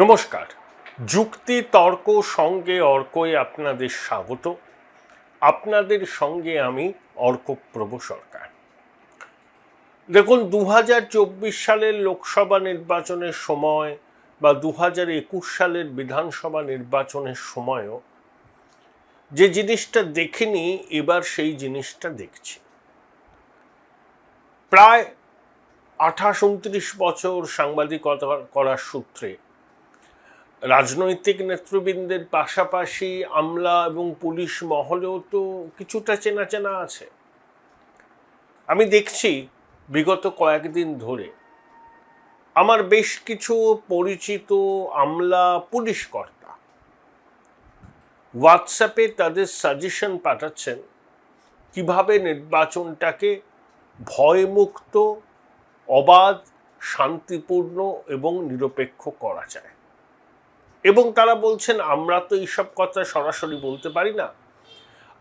নমস্কার। যুক্তি তর্ক সঙ্গে অর্কয়ে আপনাদের স্বাগত। আপনাদের সঙ্গে আমি অর্কপ্রভ সরকার। দেখুন, 2024 সালের লোকসভা নির্বাচনের সময় বা 2021 সালের বিধানসভা নির্বাচনের সময়ও যে জিনিসটা দেখিনি, এবার সেই জিনিসটা দেখছি। প্রায় 28-29 বছর সাংবাদিকতা করার সূত্রে রাজনৈতিক নেতৃবৃন্দের পাশাপাশি আমলা এবং পুলিশ মহলেও তো কিছুটা চেনা চেনা আছে। আমি দেখছি বিগত কয়েকদিন ধরে আমার বেশ কিছু পরিচিত আমলা পুলিশ কর্তা হোয়াটসঅ্যাপে তাদের সাজেশন পাঠাচ্ছেন কিভাবে নির্বাচনটাকে ভয়মুক্ত, অবাধ, শান্তিপূর্ণ এবং নিরপেক্ষ করা যায়। এবং তারা বলছেন, আমরা তো এইসব কথা সরাসরি বলতে পারি না,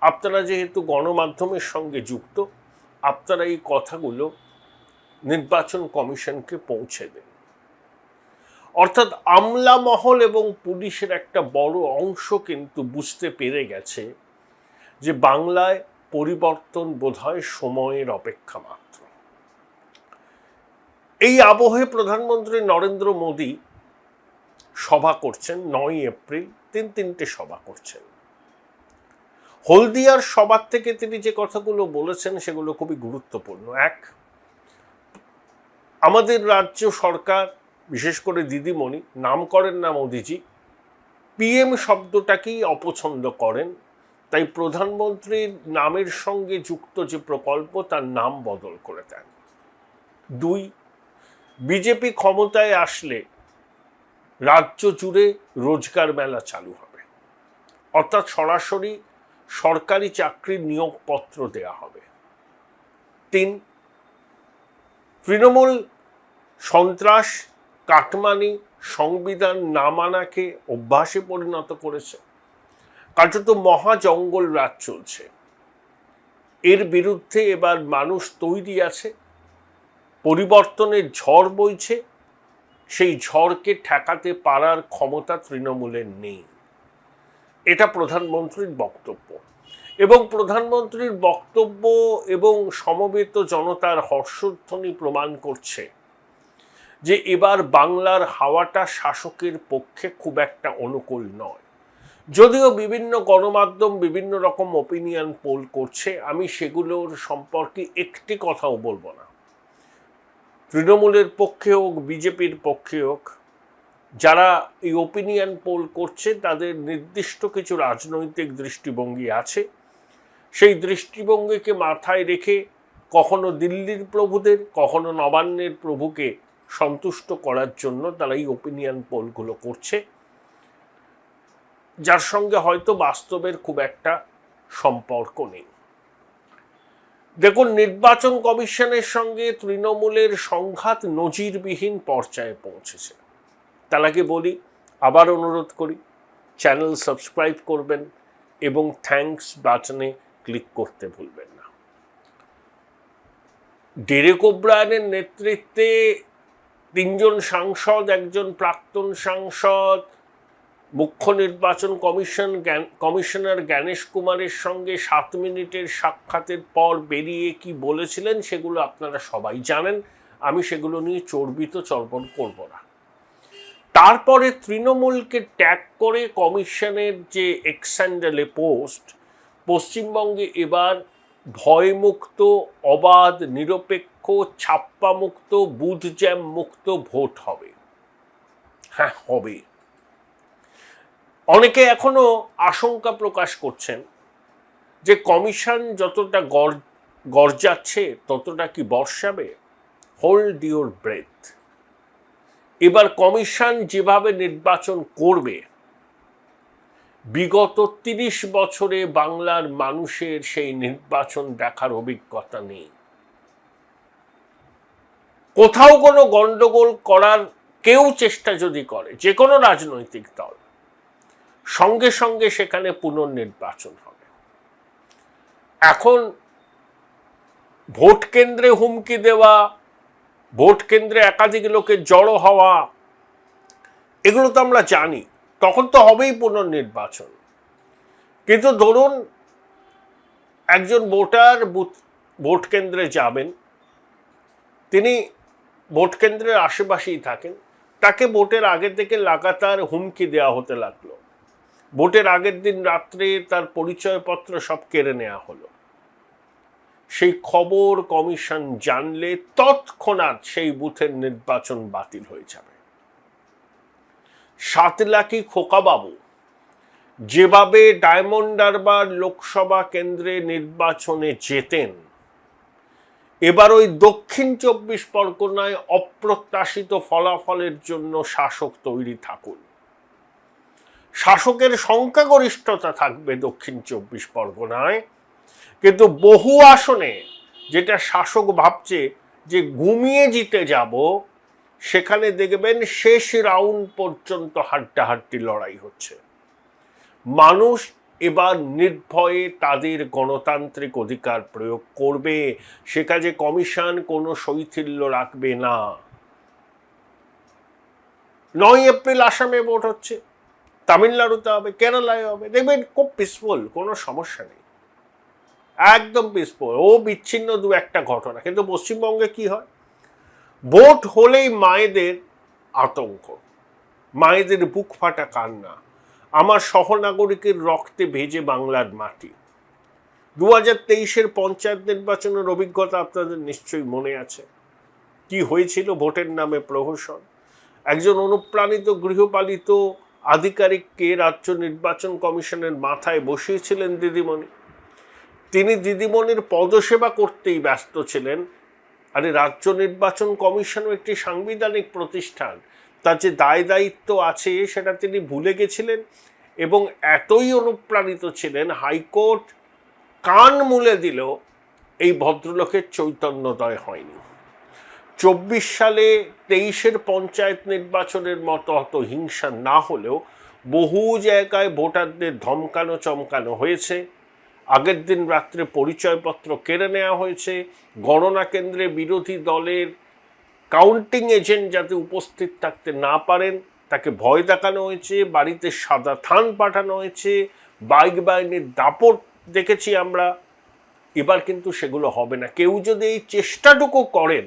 আপনারা যেহেতু গণমাধ্যমের সঙ্গে যুক্ত, আপনারা এই কথাগুলো নির্বাচন কমিশনকে পৌঁছে দেন। অর্থাৎ আমলা মহল এবং পুলিশের একটা বড় অংশ কিন্তু বুঝতে পেরে গেছে যে বাংলায় পরিবর্তন বোধহয় সময়ের অপেক্ষা মাত্র। এই আবহে প্রধানমন্ত্রী নরেন্দ্র মোদী সভা করছেন 9 এপ্রিল, তিনটে সভা করছেন। হলদিয়ার সভা থেকে তিনি যে কথাগুলো বলেছেন সেগুলো খুবই গুরুত্বপূর্ণ। এক, আমাদের রাজ্য সরকার, বিশেষ করে দিদিমণি, নাম করেন না মোদিজি, পিএম শব্দটাকেই অপছন্দ করেন, তাই প্রধানমন্ত্রীর নামের সঙ্গে যুক্ত যে প্রকল্প তার নাম বদল করে দেন। 2, বিজেপি ক্ষমতায় আসলে রাজ্য জুড়ে রোজগার মেলা চালু হবে, অর্থাৎ সরাসরি সরকারি চাকরির নিয়োগপত্র দেয়া হবে। 3, তৃণমূল সন্ত্রাস, কাটমানি, সংবিধান না মানাকে অভ্যাসে পরিণত করেছে। কার্যত মহাজঙ্গল রাজ চলছে। এর বিরুদ্ধে এবার মানুষ তৈরি আছে, পরিবর্তনের ঝড় বইছে, সেই ঝড়কে ঠেকাতে পারার ক্ষমতা তৃণমূলের নেই। এটা প্রধানমন্ত্রীর বক্তব্য, এবং প্রধানমন্ত্রীর বক্তব্য এবং সমবেত জনতার হর্ষধ্বনি প্রমাণ করছে যে এবার বাংলার হাওয়াটা শাসকের পক্ষে খুব একটা অনুকূল নয়। যদিও বিভিন্ন গণমাধ্যম বিভিন্ন রকম ওপিনিয়ন পোল করছে, আমি সেগুলোর সম্পর্কে একটি কথাও বলবো না। তৃণমূলের পক্ষে হোক, বিজেপির পক্ষে হোক, যারা এই ওপিনিয়ন পোল করছে তাদের নির্দিষ্ট কিছু রাজনৈতিক দৃষ্টিভঙ্গি আছে। সেই দৃষ্টিভঙ্গিকে মাথায় রেখে কখনো দিল্লির প্রভুদের, কখনো নবান্নের প্রভুকে সন্তুষ্ট করার জন্য তারা এই ওপিনিয়ন পোলগুলো করছে, যার সঙ্গে হয়তো বাস্তবের খুব একটা সম্পর্ক নেই। দেখুন, নির্বাচন কমিশনের সঙ্গে তৃণমূলের সংঘাত নজিরবিহীন পর্যায়ে পৌঁছেছে। তার আগে বলি, আবার অনুরোধ করি, চ্যানেল সাবস্ক্রাইব করবেন এবং থ্যাঙ্কস বাটনে ক্লিক করতে ভুলবেন না। ডেরেক ওব্রায়ানের নেতৃত্বে 3 জন সাংসদ, একজন প্রাক্তন সাংসদ, মুখ্য নির্বাচন কমিশনার জ্ঞানেশ কুমারের সঙ্গে 7 মিনিটের সাক্ষাতের পর বেরিয়ে কি বলেছিলেন সেগুলো আপনারা সবাই জানেন, আমি সেগুলো নিয়ে চর্বিত চর্বণ করব না। তারপরে তৃণমূলকে ট্যাগ করে কমিশনের যে এক্সহ্যান্ডেলে পোস্ট, পশ্চিমবঙ্গে এবার ভয়মুক্ত, অবাধ, নিরপেক্ষ, ছাপ্পামুক্ত, বুথ জ্যাম মুক্ত ভোট হবে। হ্যাঁ, হবে। অনেকে এখনো আশঙ্কা প্রকাশ করছেন যে কমিশন যতটা গর্জাচ্ছে ততটা কি বর্ষাবে। Hold your breath. এবার কমিশন যেভাবে নির্বাচন করবে, বিগত 30 বছরে বাংলার মানুষের সেই নির্বাচন দেখার অভিজ্ঞতা নেই। কোথাও কোনো গন্ডগোল করার কেউ চেষ্টা যদি করে, যে কোনো রাজনৈতিক দল, সঙ্গে সঙ্গে সেখানে পুনর্নির্বাচন হবে। এখন ভোট কেন্দ্রে হুমকি দেওয়া, ভোট কেন্দ্রে একাধিক লোকের জড়ো হওয়া, এগুলো তো আমরা জানি, তখন তো হবেই পুনর্নির্বাচন। কিন্তু ধরুন একজন ভোটার ভোট কেন্দ্রে যাবেন, তিনি ভোট কেন্দ্রের আশেপাশেই থাকেন, তাকে ভোটের আগে থেকে লাগাতার হুমকি দেওয়া হতে লাগলো, ভোটের আগের দিন রাত্রে তার পরিচয়পত্র সব কেড়ে নেওয়া হলো। সেই খবর কমিশন জানলে তৎক্ষণাৎ সেই বুথের নির্বাচন বাতিল হয়ে যাবে। সাতলাকি খোকাবাবু যেভাবে ডায়মন্ড হারবার লোকসভা কেন্দ্রে নির্বাচনে যেতেন, এবার ওই দক্ষিণ 24 পরগনায় অপ্রত্যাশিত ফলাফলের জন্য শাসক তৈরি থাকুন। শাসকের সংখ্যাগরিষ্ঠতা থাকবে দক্ষিণ 24 পরগনায়, কিন্তু বহু আসনে যেটা শাসক ভাবছে যে ঘুমিয়ে জিতে যাব, সেখানে দেখবেন শেষ রাউন্ড পর্যন্ত হাড্ডাহাড্ডি লড়াই হচ্ছে। মানুষ এবার নির্ভয়ে তাদের গণতান্ত্রিক অধিকার প্রয়োগ করবে, সে কাজে কমিশন কোনো শৈথিল্য রাখবে না। 9 এপ্রিল আসামে ভোট হচ্ছে, তামিলনাড়ুতে হবে, কেরালায় হবে, দেখবেন খুব পিসফুল, কোনো সমস্যা নেই, একদম পিসফুল। ও বিচ্ছিন্ন দু একটা ঘটনা, কিন্তু পশ্চিমবঙ্গে কি হয়, ভোট হলেই মায়েদের আতঙ্ক, মায়েদের বুক ফাটা কান্না, আমার সহনাগরিকের রক্তে ভেজে বাংলার মাটি। 2023-এর পঞ্চায়েত নির্বাচনের অভিজ্ঞতা আপনাদের নিশ্চয়ই মনে আছে, কি হয়েছিল ভোটের নামে প্রহসন। একজন অনুপ্রাণিত গৃহপালিত আধিকারিককে রাজ্য নির্বাচন কমিশনের মাথায় বসিয়েছিলেন দিদিমণি। তিনি দিদিমণির পদসেবা করতেই ব্যস্ত ছিলেন। আরে রাজ্য নির্বাচন কমিশনও একটি সাংবিধানিক প্রতিষ্ঠান, তার যে দায় দায়িত্ব আছে সেটা তিনি ভুলে গেছিলেন এবং এতই অনুপ্রাণিত ছিলেন, হাইকোর্ট কান মুলে দিল, এই ভদ্রলোকের চৈতন্যদয় হয়নি। 24 সালে 23-এর পঞ্চায়েত নির্বাচনের মতো অত হিংসা না হলেও বহু জায়গায় ভোটারদের ধমকানো চমকানো হয়েছে, আগের দিন রাত্রে পরিচয়পত্র কেড়ে নেওয়া হয়েছে, গণনা কেন্দ্রে বিরোধী দলের কাউন্টিং এজেন্ট যাতে উপস্থিত থাকতে না পারেন তাকে ভয় দেখানো হয়েছে, বাড়িতে সাদা থান পাঠানো হয়েছে, বাইক বাহিনীর দাপট দেখেছি আমরা। এবার কিন্তু সেগুলো হবে না। কেউ যদি এই চেষ্টাটুকু করেন,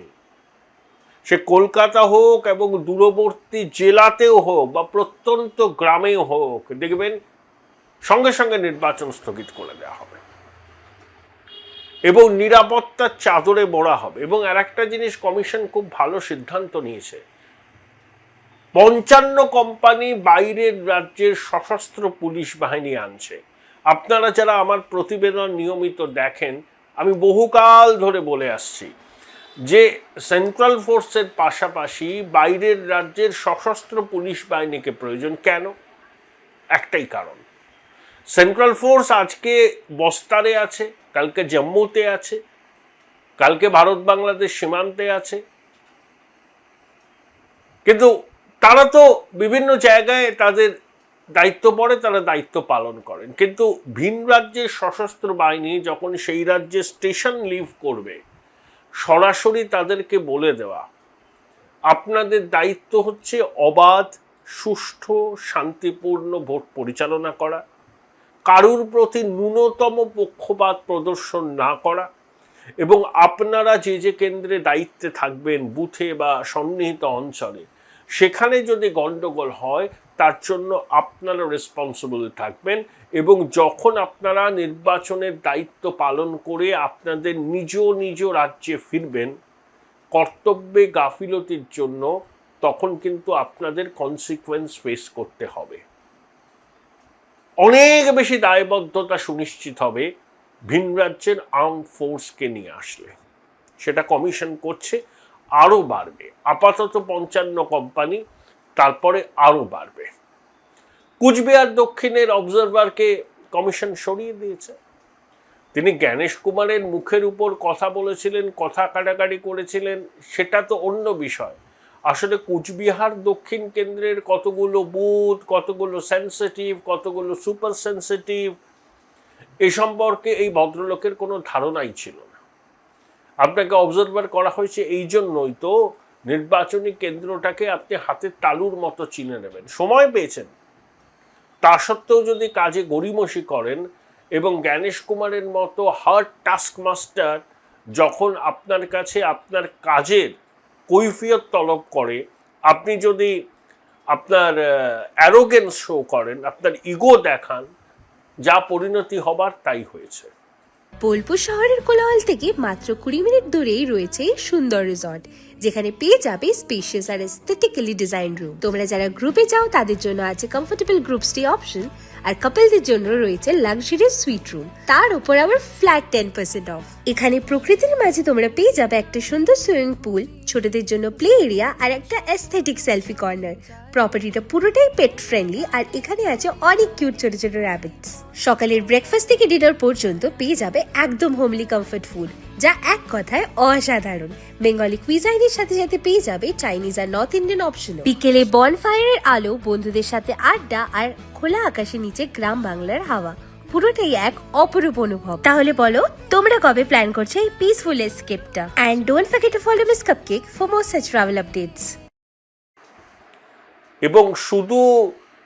সে কলকাতা হোক এবং দূরবর্তী জেলাতেও হোক বা প্রত্যন্ত গ্রামেও হোক, দেখবেন সঙ্গে সঙ্গে নির্বাচন স্থগিত করে দেওয়া হবে এবং নিরাপত্তার চাদরে মোড়া হবে। এবং আর একটা জিনিস কমিশন খুব ভালো সিদ্ধান্ত নিয়েছে, 55 কোম্পানি বাইরের রাজ্যের সশস্ত্র পুলিশ বাহিনী আনছে। আপনারা যারা আমার প্রতিবেদন নিয়মিত দেখেন, আমি বহুকাল ধরে বলে আসছি যে সেন্ট্রাল ফোর্সের পাশাপাশি বাইরের রাজ্যের সশস্ত্র পুলিশ বাহিনীকে প্রয়োজন। কেন? একটাই কারণ, সেন্ট্রাল ফোর্স আজকে বস্তারে আছে, কালকে জম্মুতে আছে, কালকে ভারত বাংলাদেশ সীমান্তে আছে, কিন্তু তারা তো বিভিন্ন জায়গায় তাদের দায়িত্ব পড়ে, তারা দায়িত্ব পালন করেন। কিন্তু ভিন রাজ্যের সশস্ত্র বাহিনী যখন সেই রাজ্যে স্টেশন লিভ করবে, সরাসরি তাদেরকে বলে দেওয়া, আপনাদের দায়িত্ব হচ্ছে অবাধ, সুষ্ঠু, শান্তিপূর্ণ ভোট পরিচালনা করা, কারুর প্রতি ন্যূনতম পক্ষপাত প্রদর্শন না করা, এবং আপনারা যে যে কেন্দ্রে দায়িত্বে থাকবেন, বুথে বা সন্নিহিত অঞ্চলে, সেখানে যদি গণ্ডগোল হয় তার জন্য আপনারা রেসপন্সিবল থাকবেন। এবং যখন আপনারা নির্বাচনের দায়িত্ব পালন করে আপনাদের নিজ নিজ রাজ্যে ফিরবেন কর্তব্যে গাফিলতির জন্য, তখন কিন্তু আপনাদের কনসিকুয়েন্স ফেস করতে হবে। অনেক বেশি দায়বদ্ধতা সুনিশ্চিত হবে ভিন রাজ্যের আর্মড ফোর্সকে নিয়ে আসলে। সেটা কমিশন করছে, আরও বাড়বে। আপাতত 55 কোম্পানি, তারপরে আরও বাড়বে। কুচবিহার দক্ষিণের অবজারভারকে কমিশন সরিয়ে দিয়েছে। তিনি জ্ঞানেশ কুমারের মুখের উপর কথা বলেছিলেন, কথা কাটাকাটি করেছিলেন, সেটা তো অন্য বিষয়। আসলে কুচবিহার দক্ষিণ কেন্দ্রের কতগুলো বুথ, কতগুলো সেন্সিটিভ, কতগুলো সুপার সেন্সিটিভ, এ সম্পর্কে এই ভদ্রলোকের কোনো ধারণাই ছিল না। আপনাকে অবজারভার করা হয়েছে এই জন্যই তো নির্বাচনী কেন্দ্রটাকে আপনি হাতের তালুর মতো চিনে নেবেন। সময় পেয়েছেন, তা সত্ত্বেও যদি কাজে গড়িমসি করেন এবং জ্ঞানেশ কুমারের মতো হার্ড টাস্ক মাস্টার যখন আপনার কাছে আপনার কাজের কৈফিয়ত তলব করে, আপনি যদি আপনার অ্যারোগেন্স শো করেন, আপনার ইগো দেখান, যা পরিণতি হবার তাই হয়েছে। বোলপুর শহরের কোলাহল থেকে মাত্র 20 মিনিট দূরেই রয়েছে সুন্দর রিসর্ট, যেখানে পেয়ে যাবে স্পেশিয়াস আর এস্থেটিক্যালি ডিজাইন রুম। তোমরা যারা গ্রুপে যাও তাদের জন্য আছে কমফোর্টেবল গ্রুপ স্টে অপশন, আর কাপলদের জন্য রয়েছে লাক্সারিয়াস সুইট রুম, তার উপর আবার ফ্ল্যাট 10% অফ। এখানে প্রকৃতির মাঝে তোমরা পেয়ে যাবে একটা সুন্দর সুইমিং পুল, ছোটদের জন্য প্লে এরিয়া আর একটা এস্থেটিক সেলফি কর্নার। প্রপার্টিটা পুরোটাই পেট ফ্রেন্ডলি, আর এখানে আছে অনেক কিউট ছোট ছোট র্যাবিটস। সকালের ব্রেকফাস্ট থেকে ডিনার পর্যন্ত পেয়ে যাবে একদম হোমলি কমফর্ট ফুড, যা এক কথায় অসাধারণ। বেঙ্গলি কুইজাইনের সাথে সাথে পেয়ে যাবে চাইনিজ আর নর্থ ইন্ডিয়ান অপশন। বিকেলে বনফায়ারের আলো, বন্ধুদের সাথে আড্ডা আর খোলা আকাশের নিচে গ্রাম বাংলার হাওয়া, পুরোটাই এক অপরূপ অনুভব। তাহলে বলো তোমরা কবে প্ল্যান করছো এই পিসফুল এসকেপটা? And don't forget to follow miss cupcake for more such travel updates. এবং শুধু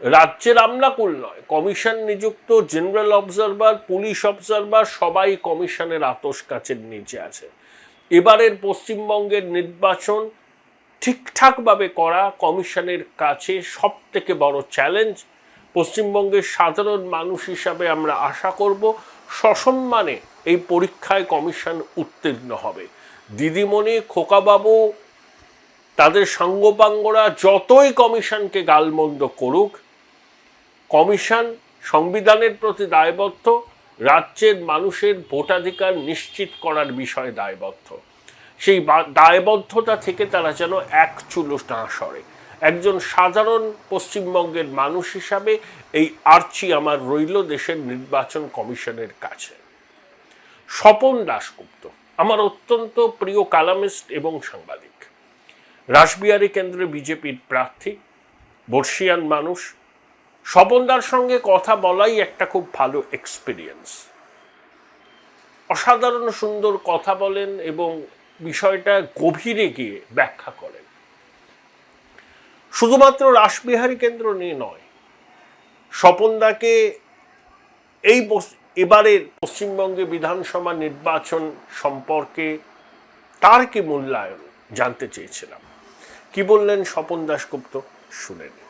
রাজ্যের আমলাকুল নয়, কমিশন নিযুক্ত জেনারেল অবজারভার, পুলিশ অবজারভার সবাই কমিশনের আতস কাচের নিচে আছে। এবারের পশ্চিমবঙ্গের নির্বাচন ঠিকঠাকভাবে করা কমিশনের কাছে সব থেকে বড় চ্যালেঞ্জ। পশ্চিমবঙ্গের সাধারণ মানুষ হিসাবে আমরা আশা করব সসম্মানে এই পরীক্ষায় কমিশন উত্তীর্ণ হবে। দিদিমণি, খোকাবাবু, তাদের সাঙ্গপাঙ্গরা যতই কমিশনকে গালমন্দ করুক, কমিশন সংবিধানের প্রতি দায়বদ্ধ, রাজ্যের মানুষের ভোটাধিকার নিশ্চিত করার বিষয়ে দায়বদ্ধ। সেই দায়বদ্ধতা থেকে তারা যেন এক চুলো না সরে। একজন সাধারণ পশ্চিমবঙ্গের মানুষ হিসাবে এই আর্জি আমার রইল দেশের নির্বাচন কমিশনের কাছে। স্বপন দাশগুপ্ত আমার অত্যন্ত প্রিয় কালামিস্ট এবং সাংবাদিক, রাসবিহারী কেন্দ্রে বিজেপির প্রার্থী, বর্ষিয়ান মানুষ। স্বপনদার সঙ্গে কথা বলাই একটা খুব ভালো এক্সপিরিয়েন্স। অসাধারণ সুন্দর কথা বলেন এবং বিষয়টা গভীরে গিয়ে ব্যাখ্যা করেন। শুধুমাত্র রাসবিহারী কেন্দ্র নিয়ে নয়, স্বপনদাকে এবারের পশ্চিমবঙ্গে বিধানসভা নির্বাচন সম্পর্কে তার কি মূল্যায়ন জানতে চেয়েছিলাম। কি বললেন স্বপন দাশগুপ্ত, শুনে নিন।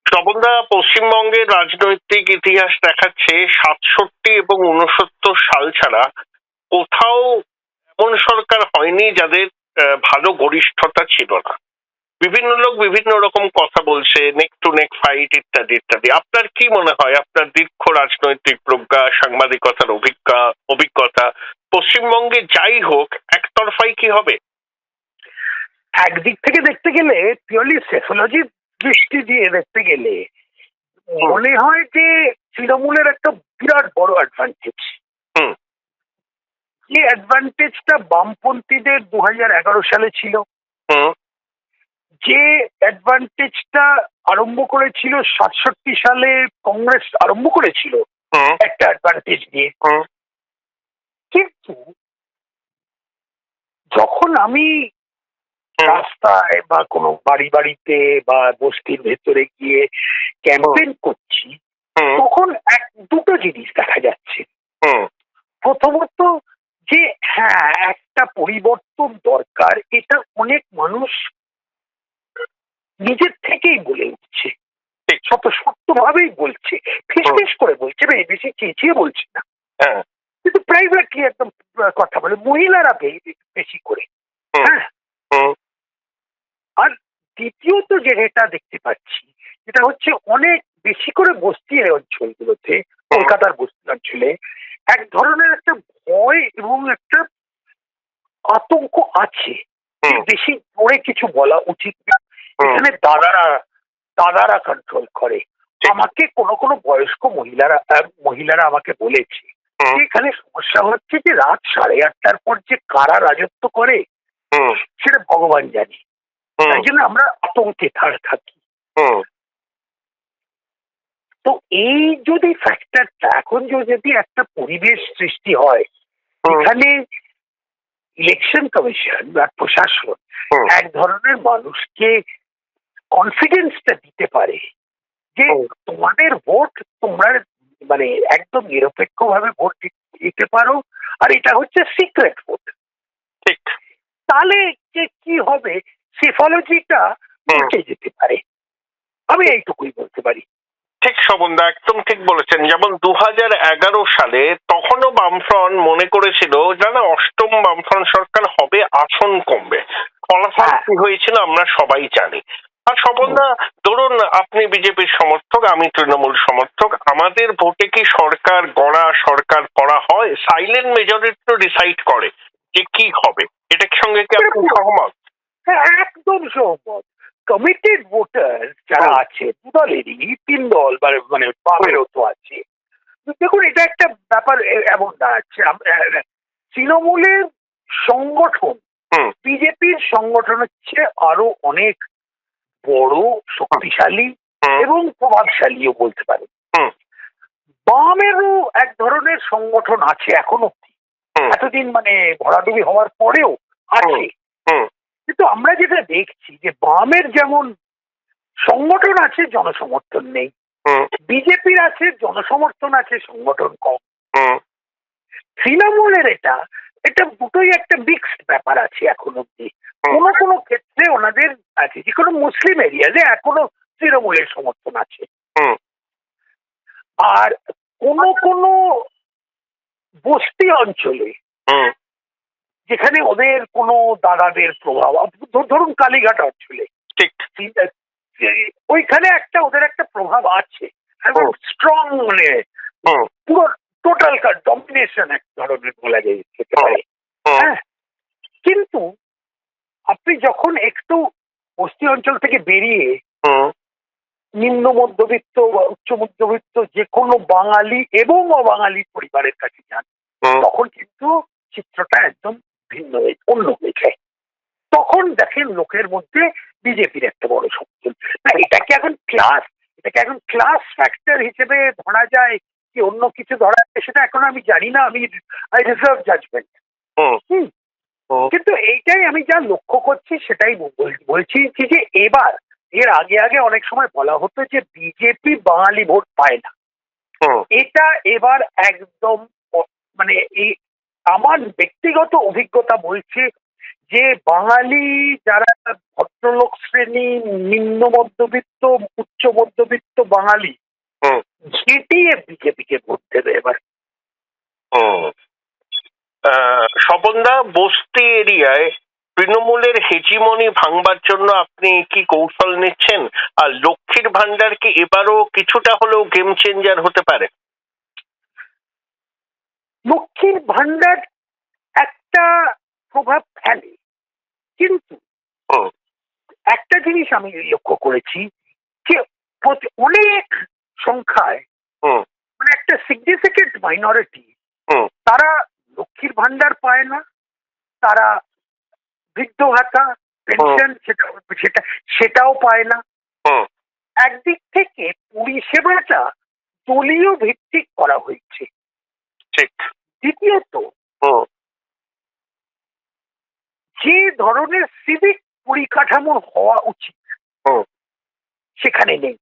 স্বপনদা, পশ্চিমবঙ্গের রাজনৈতিক ইতিহাস দেখাচ্ছে 67 এবং 69 সাল ছাড়া কোথাও এমন সরকার হয়নি যাদের ভালো গরিষ্ঠতা ছিল না। বিভিন্ন লোক বিভিন্ন রকম কথা বলছে, নেক টু নেক ফাইট ইত্যাদি ইত্যাদি। আপনার কি মনে হয়, আপনার দীর্ঘ রাজনৈতিক প্রজ্ঞা, সাংবাদিকতার অভিজ্ঞতা, পশ্চিমবঙ্গে যাই হোক একতরফাই কি হবে? একদিক থেকে দেখতে গেলে, পিওরলি সেফোলজির দৃষ্টি দিয়ে দেখতে গেলে মনে হয় যে তৃণমূলের একটা বিরাট বড় অ্যাডভান্টেজ। যে অ্যাডভান্টেজটা বামপন্থীদের 2011 সালে ছিল, যে অ্যাডভান্টেজটা আরম্ভ করেছিল 67 সালে কংগ্রেস আরম্ভ করেছিল একটা অ্যাডভান্টেজ দিয়ে। কিন্তু যখন আমি রাস্তায় বা কোনো বাড়িতে বা বস্তির ভেতরে গিয়ে ক্যাম্পেইন করছি, তখন দুটো জিনিস দেখা যাচ্ছে। প্রথমত যে হ্যাঁ, একটা পরিবর্তন দরকার, এটা অনেক মানুষ নিজের থেকেই বলে উঠছে, শক্তভাবেই বলছে, ফিস করে বলছে, বেশি চেঁচিয়ে বলছে না, কিন্তু প্রাইভেটলি একদম কথা বলে, মহিলারা বেশি করে। হ্যাঁ, আর দ্বিতীয়ত যেটা দেখতে পাচ্ছি, যেটা হচ্ছে অনেক বেশি করে বস্তি অঞ্চলগুলোতে, কলকাতার বস্তি অঞ্চলে এক ধরনের একটা ভয় এবং একটা আতঙ্ক আছে, বেশি জোরে কিছু বলা উচিত না। এখানে দাদারা কন্ট্রোল করে। আমাকে কোনো বয়স্ক মহিলারা আমাকে বলেছে এখানে সমস্যা হচ্ছে যে রাত 8:30টার পর যে কারা রাজত্ব করে সেটা ভগবান জানে, তাই জন্য আমরা আতঙ্কে থাকি। তো এই যদি ফ্যাক্টরটা, এখন যদি একটা পরিবেশ সৃষ্টি হয় এখানে ইলেকশন কমিশন বা প্রশাসন এক ধরনের মানুষকে কনফিডেন্সটা দিতে পারে যে তোমাদের ভোট তোমরা মানে একদম নিরপেক্ষভাবে ভোট দিতে পারো, আর এটা হচ্ছে সিক্রেট ভোট। ঠিক। তাহলে যে কি হবে, সেফোলজিটা উল্টে যেতে পারে, আমি এইটুকুই বলতে পারি। ঠিক শোভনদা, একদম ঠিক বলেছেন। যেমন 2011 সালে তখনও বামফ্রন্ট মনে করেছিল জানা অষ্টম বামফ্রন্ট সরকার হবে, আসন কমবে। ফলাফল কি হয়েছিল আমরা সবাই জানি। আর শোভনদা, ধরুন আপনি বিজেপির সমর্থক, আমি তৃণমূল সমর্থক, আমাদের ভোটে কি সরকার গড়া সরকার করা হয়? সাইলেন্ট মেজরিটি তো ডিসাইড করে যে কি হবে। এটার সঙ্গে কি আপনি সহমত? হ্যাঁ, একদম সহমত। কমিটেড ভোটার যারা আছে দুদলেরই, 3 দল মানে বামেরও তো আছে। দেখুন, এটা একটা ব্যাপার এমন দাঁড়াচ্ছে, তৃণমূলের সংগঠন বিজেপির সংগঠন হচ্ছে আরো অনেক বড়, শক্তিশালী এবং প্রভাবশালীও বলতে পারে। বামেরও এক ধরনের সংগঠন আছে এখন অব্দি, এতদিন মানে ভরাডুবি হওয়ার পরেও আছে। কিন্তু আমরা যেটা দেখছি যে বামের যেমন সংগঠন আছে, জনসমর্থন নেই। বিজেপির আছে জনসমর্থন আছে, সংগঠন কম। তৃণমূলের এটা দুটোই একটা মিক্সড ব্যাপার আছে এখন অব্দি। কোনো ক্ষেত্রে ওনাদের আছে, যে কোনো মুসলিম এরিয়াতে এখনো তৃণমূলের সমর্থন আছে। আর কোনো বস্তি অঞ্চলে যেখানে ওদের কোনো দাদাদের প্রভাব, ধরুন কালীঘাট অঞ্চলে, ওইখানে ওদের একটা প্রভাব আছে, এবং স্ট্রং, মানে পুরো টোটাল ডমিনেশন এক ধরনের বলা যেতে পারে। হ্যাঁ, কিন্তু আপনি যখন একটু বস্তি অঞ্চল থেকে বেরিয়ে নিম্ন মধ্যবিত্ত বা উচ্চ মধ্যবিত্ত যে কোনো বাঙালি এবং অবাঙালি পরিবারের কাছে যান, তখন কিন্তু চিত্রটা একদম ভিন্ন অন্য হয়ে যায়। তখন দেখেন লোকের মধ্যে বিজেপির একটা বড় সমর্থন। না, এটাকে এখন ক্লাস ফ্যাক্টর হিসেবে ধরা যায় কি অন্য কিছু ধরা যায় সেটা এখন আমি জানি না, আমি রিজার্ভ জাজমেন্ট। কিন্তু এইটাই আমি যা লক্ষ্য করছি সেটাই বলছি যে এর আগে অনেক সময় বলা হতো যে বিজেপি বাঙালি ভোট পায় না। এটা এবার একদম মানে এই আমার ব্যক্তিগত অভিজ্ঞতা বলছে যে বাঙালি যারা ভদ্রলোক শ্রেণী, নিম্ন মধ্যবিত্ত, উচ্চ মধ্যবিত্ত বাঙালি ঝেঁটিয়ে বিজেপিকে ভোট দেবে এবার। স্বপনদা, বস্তি এরিয়ায় তৃণমূলের হেজিমনি ভাঙবার জন্য আপনি কি কৌশল নিচ্ছেন? আর লক্ষ্মীর ভান্ডার কি এবারও কিছুটা হলেও গেম চেঞ্জার হতে পারে? লক্ষ্মীর ভান্ডার একটা প্রভাব ফেলে, কিন্তু একটা জিনিস আমি লক্ষ্য করেছি যে অনেক সংখ্যায় মানে একটা সিগনিফিকেন্ট মাইনরিটি তারা লক্ষ্মীর ভান্ডার পায় না, তারা বৃদ্ধ ভাতা, পেনশন সেটাও পায় না। একদিক থেকে পরিষেবাটা দলীয় ভিত্তিক করা হয়েছে। দ্বিতীয়ত, যে ধরনের সিভিক পরিকাঠামো হওয়া উচিত সেখানে নেই।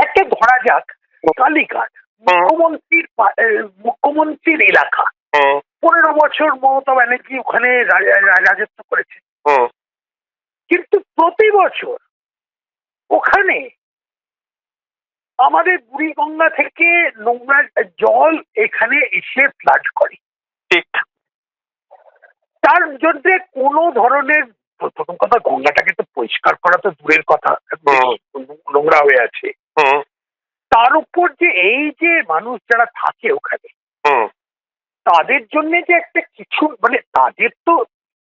একটা ধরা যাক কালীঘাট, মুখ্যমন্ত্রীর এলাকা, 15 বছর মমতা ব্যানার্জি ওখানে রাজত্ব করেছে, কিন্তু প্রতি বছর ওখানে আমাদের বুড়িগঙ্গা থেকে নোংরা জল এখানে এসে ফ্লাড করে। তার জন্য কোনো ধরনের, প্রথম কথা গঙ্গাটাকে তো পরিষ্কার করা তো দূরের কথা, নোংরা হয়ে আছে। তার উপর যে এই যে মানুষ যারা থাকে ওখানে তাদের জন্য যে একটা কিছু মানে তাদের তো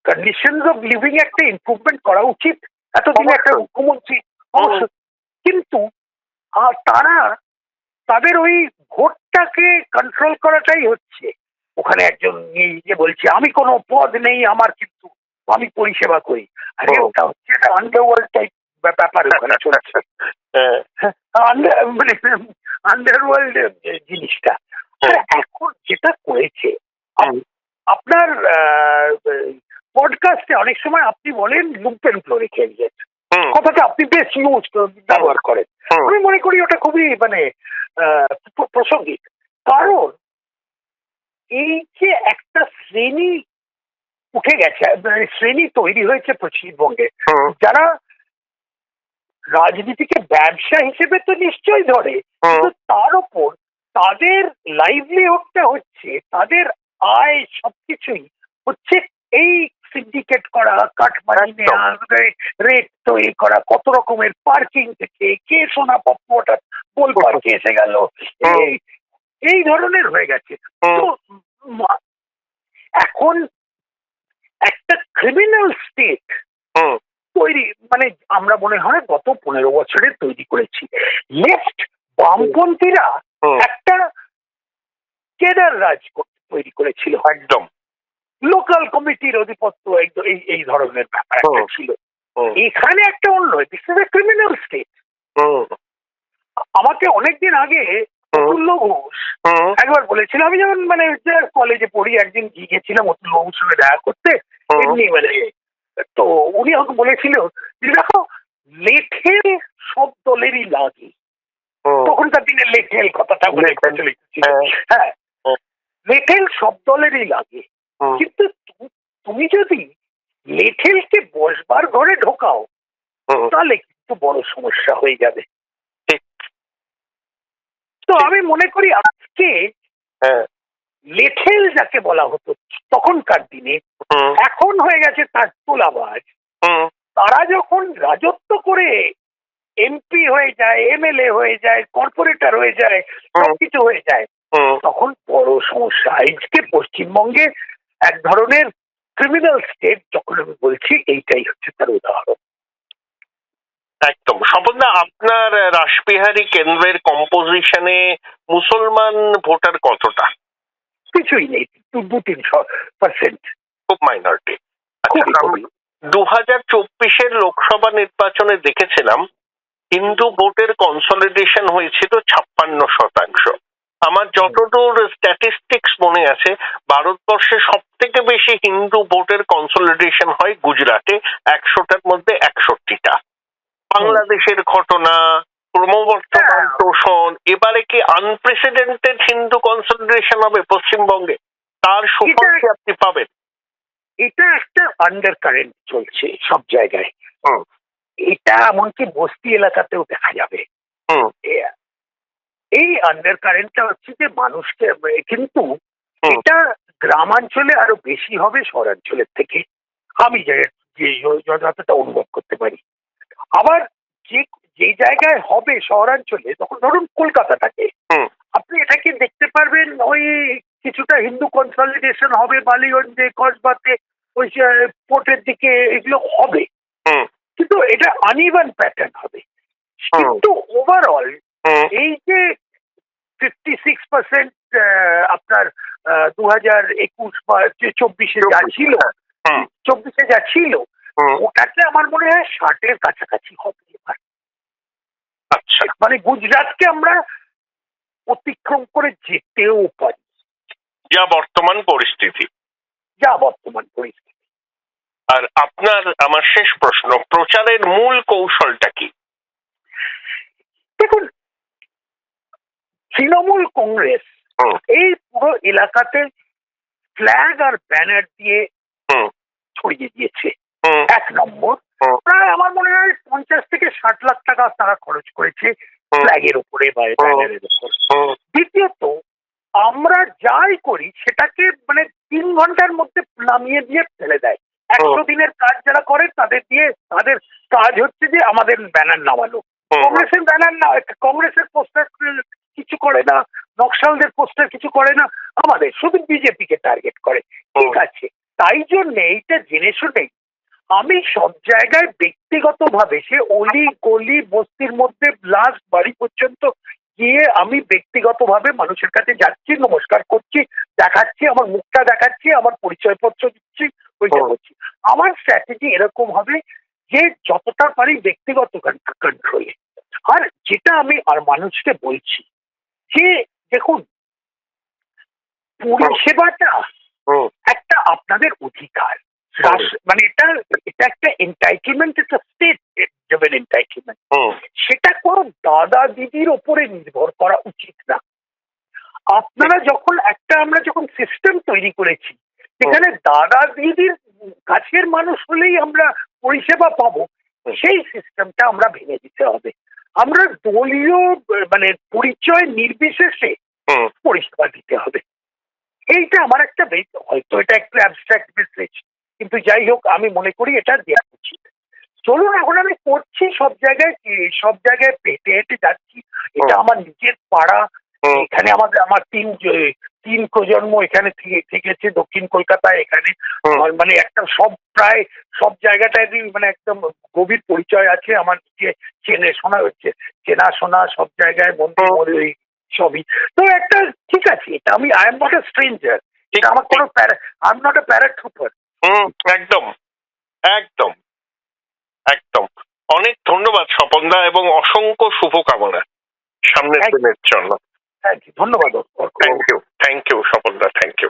কন্ডিশনস অফ লিভিং একটা ইমপ্রুভমেন্ট করা উচিত এতদিনে একটা মুখ্যমন্ত্রী। কিন্তু তাদের ওই ভোটটাকে কন্ট্রোল করাটাই হচ্ছে। ওখানে একজন যে বলছে আমি কোনো পদ নেই আমার, কিন্তু আমি পরিষেবা করি। আরে ওটা হচ্ছে একটা আন্ডারওয়ার্ল্ড টাইপ ব্যাপার ওখানে চলছে, মানে আন্ডারওয়ার্ল্ড জিনিসটা। এখন যেটা করেছে আপনার পডকাস্টে অনেক সময় আপনি বলেন লুম্পেন প্রলেটারিয়েট, কথাটা আপনি বেশ ইউজ ব্যবহার করেন। আমি মনে করি ওটা খুবই মানে প্রাসঙ্গিক, কারণ এই যে একটা শ্রেণী উঠে গেছে, শ্রেণী তৈরি হয়েছে পশ্চিমবঙ্গে, যারা রাজনীতিকে ব্যবসা হিসেবে তো নিশ্চয়ই ধরে, কিন্তু তার উপর তাদের লাইভলিহুডটা হচ্ছে, তাদের আয় সবকিছুই হচ্ছে এই সিন্ডিকেট করা, কাটমানি নেওয়া, রেট তৈরি করা, কত রকমের পার্কিং থেকে কে সোনা পপ্পু হঠাৎ গোল পার্কে এসে গেল, এই ধরনের হয়ে গেছে। তো এখন একটা ক্রিমিনাল স্টেট তৈরি, মানে আমরা মনে হয় গত 15 বছরে তৈরি করেছি। লেফট বামপন্থীরা একটা কেদার রাজ তৈরি করেছিল, একদম লোকাল কমিটির অধিপত্য, এই ধরনের ব্যাপার একটা ছিল। এখানে একটা অন্য, this is a criminal state. আমাকে অনেকদিন আগে অতুল্য ঘোষ একবার বলেছিল, আমি যেমন মানে কলেজে পড়ি, একদিন গিয়েছিলাম অতুল্য ঘোষের সঙ্গে দেখা করতে, এমনি মানে, তো উনি আমাকে বলেছিল যে দেখো, লেঠেল সব দলেরই লাগে। তখনকার দিনে লেঠেল কথাটা বলে প্রচলিত ছিল। হ্যাঁ, লেঠেল সব দলেরই লাগে, কিন্তু তুমি যদি লেঠেলকে বসবার ঘরে ঢোকাও তাহলে কিন্তু বড় সমস্যা হয়ে যাবে। তো আমি মনে করি আজকে লেঠেল যাকে বলা হতো তখনকার দিনে, এখন হয়ে গেছে তার তোলাবাজ। তারা যখন রাজত্ব করে এমপি হয়ে যায়, এমএলএ হয়ে যায়, কর্পোরেটর হয়ে যায়, সবকিছু হয়ে যায়, তখন বড় সমস্যা। আজকে পশ্চিমবঙ্গে এক ধরনের ক্রিমিনাল স্টেট যখন আমি বলছি, এইটাই হচ্ছে তার উদাহরণ। একদম। স্বপনদা, আপনার রাসবিহারী কেন্দ্রের কম্পোজিশনে মুসলমান ভোটার কতটা? কিছুই নেই, 2-3%, খুব মাইনরিটি। 2024 লোকসভা নির্বাচনে দেখেছিলাম হিন্দু ভোটের কনসলিডেশন হয়েছিল 56%। আমার যতদূর স্ট্যাটিস্টিক্স মনে আছে, ভারতবর্ষে সব থেকে বেশি হিন্দু ভোটের কনসলিডেশন হয় গুজরাটে, 100টার মধ্যে 61টা। বাংলাদেশের ঘটনা, ক্রমবর্ধমান শোষণ, এবারে কি আনপ্রেসিডেন্টেড হিন্দু কনসলিডেশন হবে পশ্চিমবঙ্গে? তার সুফল কি আপনি পাবেন? এটা একটা আন্ডার কারেন্ট চলছে সব জায়গায়। এটা এমনকি বস্তি এলাকাতেও দেখা যাবে। এই আন্ডার কারেন্টটা হচ্ছে যে মানুষকে, কিন্তু এটা গ্রামাঞ্চলে আরো বেশি হবে শহরাঞ্চলের থেকে, আমি যতটা অনুভব করতে পারি। আবার যে জায়গায় হবে শহরাঞ্চলে, তখন ধরুন কলকাতাটাকে, আপনি এটাকে দেখতে পারবেন ওই কিছুটা হিন্দু কনসলিডেশন হবে বালিগঞ্জে, কসবাতে, ওই পোর্টের দিকে, এগুলো হবে, কিন্তু এটা আনইভেন প্যাটার্ন হবে। কিন্তু ওভারঅল এই যে 56% আপনার 2021 বা 24-এ যা ছিল, 24-এ যা ছিল, ওটাকে আমার মনে হয় 60-এর কাছাকাছি হবে এবার। আচ্ছা, মানে গুজরাটকে আমরা অতিক্রম করে যেতেও পারি, যা বর্তমান পরিস্থিতি। আর আমার শেষ প্রশ্ন, প্রচারের মূল কৌশলটা কি? দেখুন, তৃণমূল কংগ্রেস এই পুরো এলাকাতে ফ্ল্যাগ আর ব্যানার দিয়ে ছড়িয়ে দিয়েছে। 1 নম্বর, প্রায় আমার মনে হয় 50 থেকে 60 লাখ টাকা তারা খরচ করেছে ফ্ল্যাগের উপরে বা ব্যানারের উপর। দ্বিতীয়ত, আমরা যাই করি সেটাকে মানে 3 ঘন্টার মধ্যে নামিয়ে দিয়ে ফেলে দেয়। 100 দিনের কাজ যারা করে তাদের কাজ হচ্ছে যে আমাদের ব্যানার নামানো। কংগ্রেসের ব্যানার না, কংগ্রেসের পোস্টার কিছু করে না, নকশালদের পোস্টার কিছু করে না, আমাদের শুধু বিজেপিকে টার্গেট করে। ঠিক আছে, তাই জন্য এইটা জেনে শুনেই আমি সব জায়গায় ব্যক্তিগতভাবে, সে অলি গলি বস্তির মধ্যে লাস্ট বাড়ি পর্যন্ত গিয়ে আমি ব্যক্তিগতভাবে মানুষের কাছে যাচ্ছি, নমস্কার করছি, দেখাচ্ছি, আমার মুখটা দেখাচ্ছি, আমার পরিচয়পত্র দিচ্ছি, ওইটা করছি। আমার স্ট্র্যাটেজি এরকম হবে যে যতটা পারি ব্যক্তিগত কন্ট্রোলে। আর যেটা আমি আর মানুষকে বলছি যে দেখুন, পরিষেবাটা একটা আপনাদের অধিকার, মানে এটা একটা এন্টাইটেলমেন্ট, এটা স্টেট ড্রিভেন এন্টাইটেলমেন্ট। সেটা কোনো দাদা দিদির ওপরে নির্ভর করা উচিত না। আপনারা যখন আমরা যখন সিস্টেম তৈরি করেছি সেখানে দাদা দিদির কাছের মানুষ হলেই আমরা পরিষেবা পাবো, সেই সিস্টেমটা আমরা ভেঙে দিতে হবে। আমরা দলীয় মানে পরিচয় নির্বিশেষে পরিষেবা দিতে হবে। এইটা আমার একটা হয়তো এটা একটু অ্যাবস্ট্রাক্ট মেসেজ, কিন্তু যাই হোক আমি মনে করি এটা দেওয়া উচিত। চলুন এখন আমি করছি সব জায়গায় হেঁটে হেঁটে যাচ্ছি। এটা আমার নিজের পাড়া, এখানে আমার তিন প্রজন্ম এখানে থেকেছে দক্ষিণ কলকাতায়। এখানে মানে একটা প্রায় সব জায়গাটায় মানে একদম গভীর পরিচয় আছে আমার, নিজে চেনাশোনা সব জায়গায় মন্দির সবই। তো একটা ঠিক আছে, এটা I am not a stranger, এটা আমার কোনো I am not a paratrooper. একদম একদম একদম। অনেক ধন্যবাদ স্বপনদা এবং অসংখ্য শুভকামনা সামনের দিনের জন্য। ধন্যবাদ। থ্যাংক ইউ স্বপনদা, থ্যাংক ইউ।